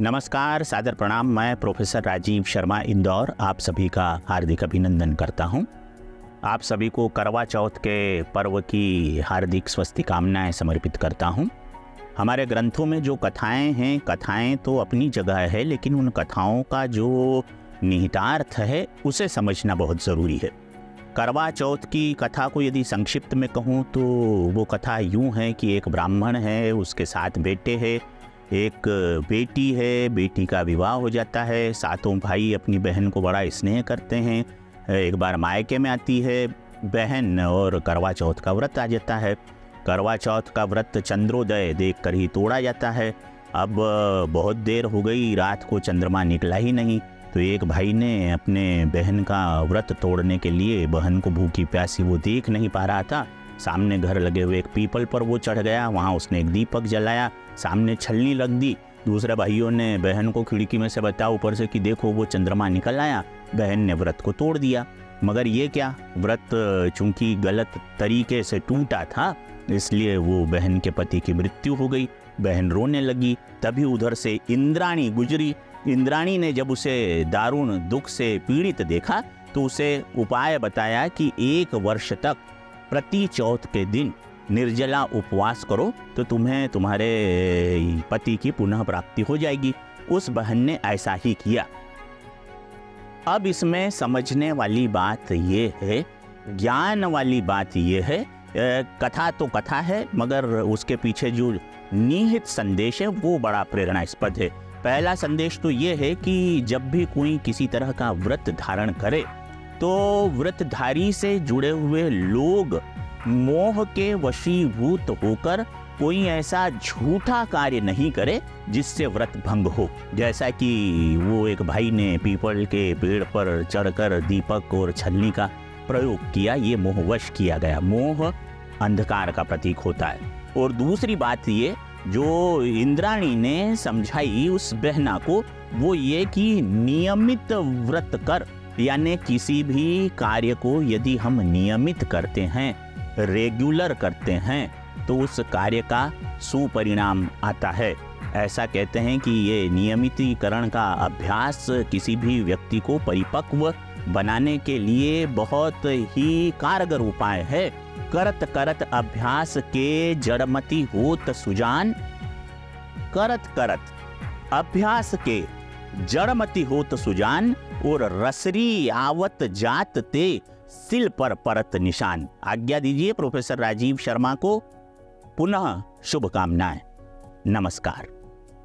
नमस्कार, सादर प्रणाम। मैं प्रोफेसर राजीव शर्मा इंदौर आप सभी का हार्दिक अभिनंदन करता हूं। आप सभी को करवा चौथ के पर्व की हार्दिक स्वस्ति कामनाएं समर्पित करता हूं। हमारे ग्रंथों में जो कथाएं हैं, कथाएं तो अपनी जगह है, लेकिन उन कथाओं का जो निहितार्थ है उसे समझना बहुत ज़रूरी है। करवा चौथ की कथा को यदि संक्षिप्त में कहूँ तो वो कथा यूँ है कि एक ब्राह्मण है, उसके 7 बेटे हैं, एक बेटी है, बेटी का विवाह हो जाता है। सातों भाई अपनी बहन को बड़ा स्नेह करते हैं। एक बार मायके में आती है बहन और करवा चौथ का व्रत आ जाता है। करवा चौथ का व्रत चंद्रोदय देखकर ही तोड़ा जाता है। अब बहुत देर हो गई, रात को चंद्रमा निकला ही नहीं, तो एक भाई ने अपने बहन का व्रत तोड़ने के लिए, बहन को भूखी प्यासी वो देख नहीं पा रहा था, सामने घर लगे हुए एक पीपल पर वो चढ़ गया। वहाँ उसने एक दीपक जलाया, सामने छलनी रख दी। दूसरे भाइयों ने बहन को खिड़की में से बताया ऊपर से कि देखो वो चंद्रमा निकल आया। बहन ने व्रत को तोड़ दिया, मगर ये क्या, व्रत चूंकि गलत तरीके से टूटा था, इसलिए वो बहन के पति की मृत्यु हो गई। बहन रोने लगी। तभी उधर से इंद्राणी गुजरी। इंद्राणी ने जब उसे दारुण दुख से पीड़ित देखा तो उसे उपाय बताया कि 1 वर्ष तक प्रति चौथ के दिन निर्जला उपवास करो तो तुम्हें तुम्हारे पति की पुनः प्राप्ति हो जाएगी। उस बहन ने ऐसा ही किया। अब इसमें समझने वाली बात ये है, ज्ञान वाली बात ये है, कथा तो कथा है, मगर उसके पीछे जो निहित संदेश है वो बड़ा प्रेरणास्पद है। पहला संदेश तो ये है कि जब भी कोई किसी तरह का व्रत धारण करे तो व्रतधारी से जुड़े हुए लोग मोह के वशीभूत होकर कोई ऐसा झूठा कार्य नहीं करे जिससे व्रत भंग हो। जैसा कि वो एक भाई ने पीपल के पेड़ पर चढ़कर दीपक और छलनी का प्रयोग किया, ये मोहवश किया गया। मोह अंधकार का प्रतीक होता है। और दूसरी बात ये जो इंद्राणी ने समझाई उस बहना को, वो ये कि नियमित व्रत कर, यानी किसी भी कार्य को यदि हम नियमित करते हैं, रेगुलर करते हैं, तो उस कार्य का सुपरिणाम आता है। ऐसा कहते हैं कि ये नियमितीकरण का अभ्यास किसी भी व्यक्ति को परिपक्व बनाने के लिए बहुत ही कारगर उपाय है। करत करत अभ्यास के जड़मति होत सुजान, करत करत अभ्यास के जड़मति होत सुजान, और रसरी आवत जात ते सिल पर परत निशान। आज्ञा दीजिए प्रोफेसर राजीव शर्मा को। पुनः शुभकामनाएं। नमस्कार।